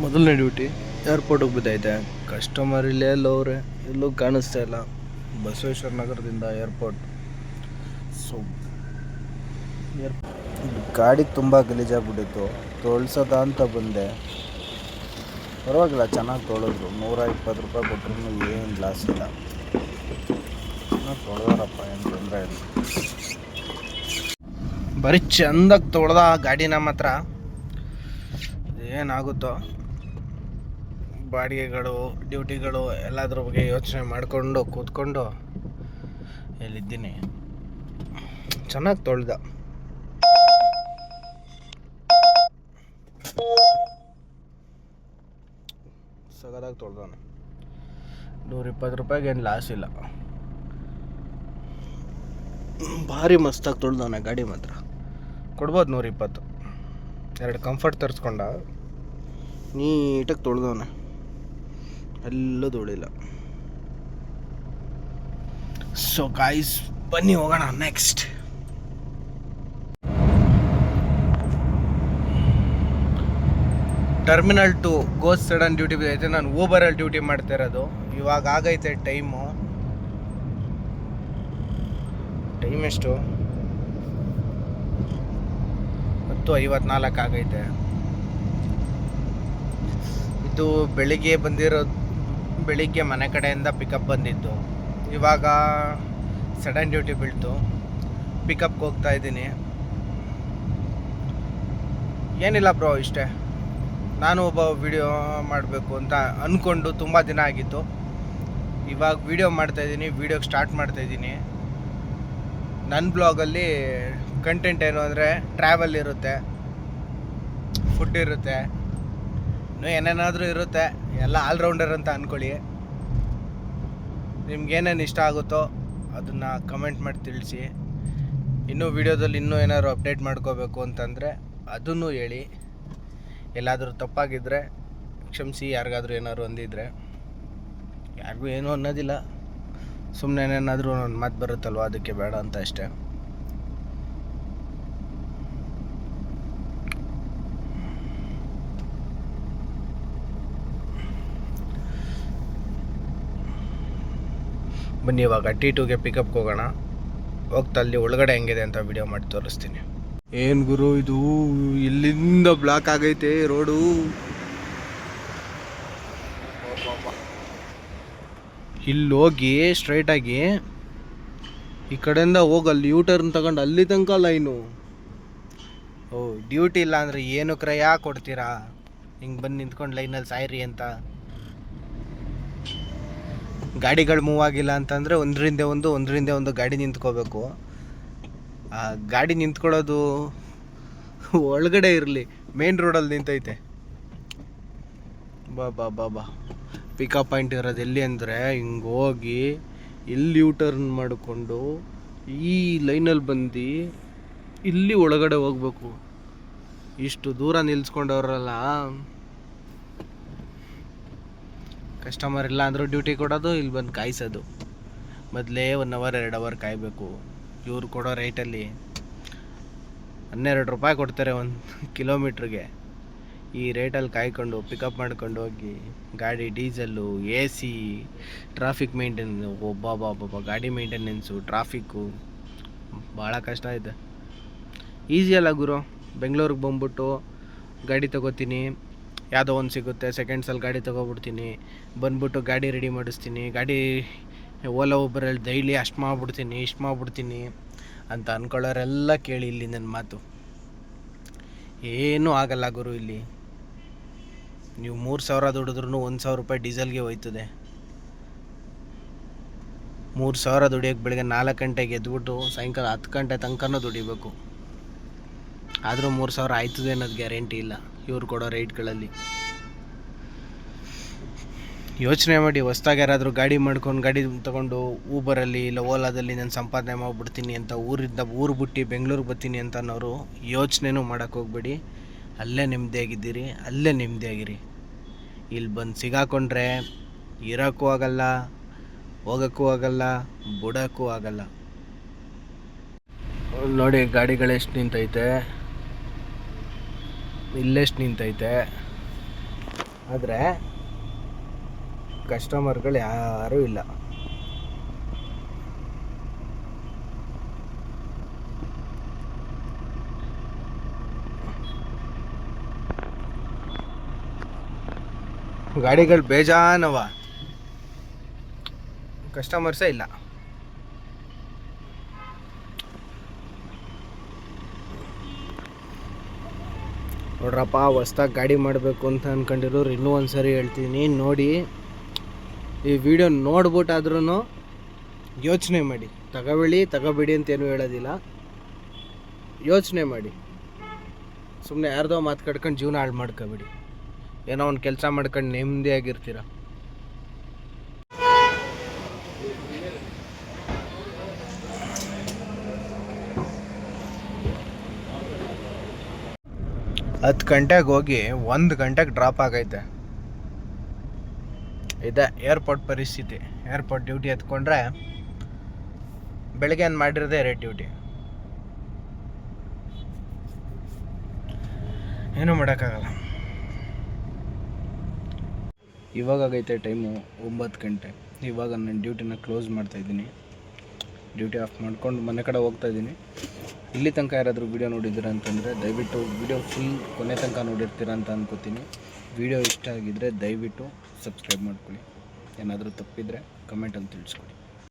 ಮೊದಲನೇ duty ಏರ್ಪೋರ್ಟಿಗೆ ಬಿದ್ದೈತೆ. Customer ಇಲ್ಲೇ ಎಲ್ಲವ್ರೆ, ಎಲ್ಲೂ ಕಾಣಿಸ್ತಾ ಇಲ್ಲ. ಬಸವೇಶ್ವರ ನಗರದಿಂದ ಏರ್ಪೋರ್ಟ್. ಸೊ ಗಾಡಿ ತುಂಬ ಗಲೀಜಾಗ್ಬಿಟ್ಟಿತ್ತು. ತೊಳ್ಸೋದ ಅಂತ ಬಂದೆ. ಪರವಾಗಿಲ್ಲ, ಚೆನ್ನಾಗಿ ತೊಳೆದ್ರು. 120 ರೂಪಾಯಿ ಕೊಟ್ಟರು ಏನು ಲಾಸ್ ಇಲ್ಲ. ತೊಳೆದಾರಪ್ಪ, ಏನು ತೊಂದರೆ ಇಲ್ಲ. ಬರೀ ಚೆಂದಾಗಿ ತೊಳೆದ ಗಾಡಿನ ಮಾತ್ರ ಏನಾಗುತ್ತೋ. ಬಾಡಿಗೆಗಳು, ಡ್ಯೂಟಿಗಳು ಎಲ್ಲದ್ರ ಬಗ್ಗೆ ಯೋಚನೆ ಮಾಡಿಕೊಂಡು ಕೂತ್ಕೊಂಡು ಎಲ್ಲಿದ್ದೀನಿ. ಚೆನ್ನಾಗಿ ತೊಳೆದ. ಸಗದಾಗಿ ತೊಳೆದವನು. 120 ರೂಪಾಯಿಗೆ ಏನು ಲಾಸ್ ಇಲ್ಲ. ಭಾರಿ ಮಸ್ತಾಗಿ ತೊಳೆದವನೆ ಗಾಡಿ ಮಾತ್ರ. ಕೊಡ್ಬೋದು 120. 2 ಕಂಫರ್ಟ್ ತರಿಸ್ಕೊಂಡ ನೀಟಾಗಿ ತೊಳೆದವನೆ, ಎಲ್ಲೂ ತೊಳಿಲ್ಲ. ಸೊ ಗಾಯ್ಸ್, ಬನ್ನಿ ಹೋಗೋಣ next. Terminal 2 goes sudden duty ಬಿದ್ದೈತೆ. ನಾನು ಊಬರಲ್ಲಿ ಡ್ಯೂಟಿ ಮಾಡ್ತಾ ಇರೋದು. ಇವಾಗ ಆಗೈತೆ ಟೈಮ್ ಎಷ್ಟು? 10:54 ಆಗೈತೆ. ಇದು ಬೆಳಿಗ್ಗೆ ಮನೆ ಕಡೆಯಿಂದ ಪಿಕಪ್ ಬಂದಿದ್ದು. ಇವಾಗ ಸಡನ್ ಡ್ಯೂಟಿ ಬೀಳ್ತು, ಪಿಕಪ್ಗೆ ಹೋಗ್ತಾ ಇದ್ದೀನಿ. ಏನಿಲ್ಲ ಬ್ರೋ, ಇಷ್ಟೇ. ನಾನು ಒಬ್ಬ ವಿಡಿಯೋ ಮಾಡಬೇಕು ಅಂತ ಅಂದ್ಕೊಂಡು ತುಂಬ ದಿನ ಆಗಿತ್ತು. ಇವಾಗ ವಿಡಿಯೋ ಮಾಡ್ತಾಯಿದ್ದೀನಿ, ವಿಡಿಯೋಗೆ ಸ್ಟಾರ್ಟ್ ಮಾಡ್ತಾಯಿದ್ದೀನಿ. ನನ್ನ ಬ್ಲಾಗಲ್ಲಿ ಕಂಟೆಂಟ್ ಏನು ಅಂದರೆ ಟ್ರಾವೆಲ್ ಇರುತ್ತೆ, ಫುಡ್ ಇರುತ್ತೆ, ಇನ್ನೂ ಏನೇನಾದರೂ ಇರುತ್ತೆ. ಎಲ್ಲ ಆಲ್ರೌಂಡರ್ ಅಂತ ಅಂದ್ಕೊಳ್ಳಿ. ನಿಮ್ಗೇನೇನು ಇಷ್ಟ ಆಗುತ್ತೋ ಅದನ್ನು ಕಮೆಂಟ್ ಮಾಡಿ ತಿಳಿಸಿ. ಇನ್ನೂ ವಿಡಿಯೋದಲ್ಲಿ ಇನ್ನೂ ಏನಾದ್ರು ಅಪ್ಡೇಟ್ ಮಾಡ್ಕೋಬೇಕು ಅಂತಂದರೆ ಅದನ್ನು ಹೇಳಿ. ಎಲ್ಲಾದರೂ ತಪ್ಪಾಗಿದ್ದರೆ ಕ್ಷಮಿಸಿ. ಯಾರಿಗಾದ್ರೂ ಏನಾದ್ರು ಅಂದಿದ್ರೆ, ಯಾರಿಗೂ ಏನೂ ಅನ್ನೋದಿಲ್ಲ, ಸುಮ್ಮನೆ ಏನಾದರೂ ಒಂದು ಮಾತು ಬರುತ್ತಲ್ವ, ಅದಕ್ಕೆ ಬೇಡ ಅಂತ ಅಷ್ಟೇ. ಬನ್ನಿ ಇವಾಗ T2ಗೆ ಪಿಕಪ್ಗೆ ಹೋಗೋಣ. ಹೋಗ್ತಾ ಅಲ್ಲಿ ಒಳಗಡೆ ಹೆಂಗಿದೆ ಅಂತ ವಿಡಿಯೋ ಮಾಡಿ ತೋರಿಸ್ತೀನಿ. ಏನು ಗುರು ಇದು, ಇಲ್ಲಿಂದ ಬ್ಲಾಕ್ ಆಗೈತೆ ರೋಡು. ಇಲ್ಲಿ ಹೋಗಿ ಸ್ಟ್ರೈಟಾಗಿ ಈ ಕಡೆಯಿಂದ ಹೋಗಿ ಅಲ್ಲಿ ಯೂಟರ್ನ್ ತಗೊಂಡು ಅಲ್ಲಿ ತನಕ ಲೈನು. ಡ್ಯೂಟಿ ಇಲ್ಲ ಅಂದರೆ ಏನು ಕ್ರಯ ಕೊಡ್ತೀರಾ? ಹಿಂಗೆ ಬಂದು ನಿಂತ್ಕೊಂಡು ಲೈನಲ್ಲಿ ಸಾಯ್ರಿ ಅಂತ. ಗಾಡಿಗಳು ಮೂವ್ ಆಗಿಲ್ಲ ಅಂತಂದರೆ ಒಂದರಿಂದ ಒಂದು ಗಾಡಿ ನಿಂತ್ಕೋಬೇಕು. ಆ ಗಾಡಿ ನಿಂತ್ಕೊಳ್ಳೋದು ಒಳಗಡೆ ಇರಲಿ, ಮೇನ್ ರೋಡಲ್ಲಿ ನಿಂತೈತೆ. ಬಾ ಪಿಕಪ್ ಪಾಯಿಂಟ್ ಇರೋದು ಎಲ್ಲಿ ಅಂದರೆ, ಹಿಂಗೆ ಹೋಗಿ ಇಲ್ಲಿ ಯೂಟರ್ನ್ ಮಾಡಿಕೊಂಡು ಈ ಲೈನಲ್ಲಿ ಬಂದು ಇಲ್ಲಿ ಒಳಗಡೆ ಹೋಗ್ಬೇಕು. ಇಷ್ಟು ದೂರ ನಿಲ್ಸ್ಕೊಂಡವ್ರಲ್ಲ. ಕಸ್ಟಮರ್ ಇಲ್ಲ ಅಂದರೂ ಡ್ಯೂಟಿ ಕೊಡೋದು, ಇಲ್ಲಿ ಬಂದು ಕಾಯಿಸೋದು. ಮೊದಲೇ 1 ಅವರ್ 2 ಅವರ್ ಕಾಯಬೇಕು. ಇವ್ರು ಕೊಡೋ ರೇಟಲ್ಲಿ 12 ರೂಪಾಯಿ ಕೊಡ್ತಾರೆ 1 ಕಿಲೋಮೀಟ್ರಿಗೆ. ಈ ರೇಟಲ್ಲಿ ಕಾಯ್ಕೊಂಡು ಪಿಕಪ್ ಮಾಡ್ಕೊಂಡು ಹೋಗಿ ಗಾಡಿ ಡೀಸೆಲ್ಲು, AC, ಟ್ರಾಫಿಕ್ ಮೇಂಟೆನೆನ್ಸು, ಒಬ್ಬ ಗಾಡಿ ಮೇಂಟೆನೆನ್ಸು, ಟ್ರಾಫಿಕ್ಕು ಭಾಳ ಕಷ್ಟ ಇದೆ. ಈಸಿ ಅಲ್ಲ ಗುರು. ಬೆಂಗಳೂರಿಗೆ ಬಂದ್ಬಿಟ್ಟು ಗಾಡಿ ತೊಗೋತೀನಿ, ಯಾವುದೋ ಒಂದು ಸಿಗುತ್ತೆ, ಸೆಕೆಂಡ್ಸಲ್ಲಿ ಗಾಡಿ ತೊಗೊಬಿಡ್ತೀನಿ, ಬಂದ್ಬಿಟ್ಟು ಗಾಡಿ ರೆಡಿ ಮಾಡಿಸ್ತೀನಿ. ಗಾಡಿ ಓಲಾ ಊಬರಲ್ಲಿ ಡೈಲಿ ಅಷ್ಟು ಮಾಡ್ಬಿಡ್ತೀನಿ ಅಂತ ಅಂದ್ಕೊಳ್ಳೋರೆಲ್ಲ ಕೇಳಿ ಇಲ್ಲಿ ನನ್ನ ಮಾತು. ಏನೂ ಆಗಲ್ಲ ಗುರು. ಇಲ್ಲಿ ನೀವು 3,000 ದುಡಿದ್ರೂ 1,000 ರೂಪಾಯಿ ಡೀಸೆಲ್ಗೆ ಹೋಯ್ತದೆ. 3,000 ದುಡಿಯೋಕ್ಕೆ ಬೆಳಗ್ಗೆ 4 ಗಂಟೆಗೆ ಎದ್ಬಿಟ್ಟು ಸಾಯಂಕಾಲ 10 ಗಂಟೆ ತನಕನೂ ದುಡಿಬೇಕು. ಆದರೂ 3,000 ಆಯ್ತದೆ ಅನ್ನೋದು ಗ್ಯಾರಂಟಿ ಇಲ್ಲ ಇವ್ರು ಕೊಡೋ ರೇಟ್ಗಳಲ್ಲಿ. ಯೋಚನೆ ಮಾಡಿ, ಹೊಸ್ದಾಗಿ ಯಾರಾದರೂ ಗಾಡಿ ತೊಗೊಂಡು ಊಬರಲ್ಲಿ ಇಲ್ಲ ಓಲಾದಲ್ಲಿ ನಾನು ಸಂಪಾದನೆ ಮಾಡಿಬಿಡ್ತೀನಿ ಅಂತ ಊರು ಬಿಟ್ಟು ಬೆಂಗಳೂರಿಗೆ ಬರ್ತೀನಿ ಅಂತ ಅನ್ನೋರು ಯೋಚನೆನೂ ಮಾಡೋಕ್ಕೆ ಹೋಗ್ಬೇಡಿ. ಅಲ್ಲೇ ನೆಮ್ಮದಿಯಾಗಿರಿ. ಇಲ್ಲಿ ಬಂದು ಸಿಗಾಕೊಂಡ್ರೆ ಇರೋಕ್ಕೂ ಆಗಲ್ಲ, ಹೋಗೋಕ್ಕೂ ಆಗಲ್ಲ, ಬಿಡೋಕ್ಕೂ ಆಗಲ್ಲ. ನೋಡಿ ಗಾಡಿಗಳೆಷ್ಟು ನಿಂತೈತೆ, ಇಲ್ಲೆಷ್ಟು ನಿಂತೈತೆ. ಆದರೆ ಕಸ್ಟಮರ್ಗಳು ಯಾರೂ ಇಲ್ಲ. ಗಾಡಿಗಳು ಬೇಜಾನವ, ಕಸ್ಟಮರ್ಸೇ ಇಲ್ಲ. ನೋಡ್ರಪ್ಪ, ಹೊಸ್ದಾಗಿ ಗಾಡಿ ಮಾಡಬೇಕು ಅಂತ ಅಂದ್ಕೊಂಡಿರೋರು ಇನ್ನೂ ಒಂದು ಸರಿ ಹೇಳ್ತೀನಿ, ನೋಡಿ ಈ ವಿಡಿಯೋ ನೋಡ್ಬಿಟ್ಟಾದ್ರೂ ಯೋಚನೆ ಮಾಡಿ. ತಗೋಬೇಡಿ ಅಂತೇನು ಹೇಳೋದಿಲ್ಲ, ಯೋಚನೆ ಮಾಡಿ. ಸುಮ್ಮನೆ ಯಾರ್ದೋ ಮಾತಾಡ್ಕೊಂಡು ಜೀವನ ಹಾಳು ಮಾಡ್ಕೋಬೇಡಿ. ಏನೋ ಒಂದು ಕೆಲಸ ಮಾಡ್ಕೊಂಡು ನೆಮ್ಮದಿಯಾಗಿರ್ತೀರ. ಹತ್ತು ಗಂಟೆಗೆ ಹೋಗಿ 1 ಗಂಟೆಗೆ ಡ್ರಾಪ್ ಆಗೈತೆ. ಇದೆ ಏರ್ಪೋರ್ಟ್ ಪರಿಸ್ಥಿತಿ. ಏರ್ಪೋರ್ಟ್ ಡ್ಯೂಟಿ ಎತ್ಕೊಂಡ್ರೆ ಬೆಳಗ್ಗೆ ಮಾಡಿರೋದೇ ರೇಟ್ ಡ್ಯೂಟಿ, ಏನೂ ಮಾಡೋಕ್ಕಾಗಲ್ಲ. ಇವಾಗೈತೆ ಟೈಮು 9 ಗಂಟೆ. ಇವಾಗ ನಾನು ಡ್ಯೂಟಿನ ಕ್ಲೋಸ್ ಮಾಡ್ತಾಯಿದ್ದೀನಿ. ಡ್ಯೂಟಿ ಆಫ್ ಮಾಡ್ಕೊಂಡು ಮನೆ ಕಡೆ ಹೋಗ್ತಾಯಿದ್ದೀನಿ. ಇಲ್ಲಿ ತನಕ ಯಾರಾದರೂ ವೀಡಿಯೋ ನೋಡಿದ್ದೀರ ಅಂತಂದರೆ ದಯವಿಟ್ಟು ವೀಡಿಯೋ ಫುಲ್ ಕೊನೆ ತನಕ ನೋಡಿರ್ತೀರ ಅಂತ ಅನ್ಕೋತೀನಿ. ವೀಡಿಯೋ ಇಷ್ಟ ಆಗಿದ್ದರೆ ದಯವಿಟ್ಟು ಸಬ್ಸ್ಕ್ರೈಬ್ ಮಾಡ್ಕೊಳ್ಳಿ. ಏನಾದರೂ ತಪ್ಪಿದರೆ ಕಮೆಂಟಲ್ಲಿ ತಿಳಿಸ್ಕೊಡಿ.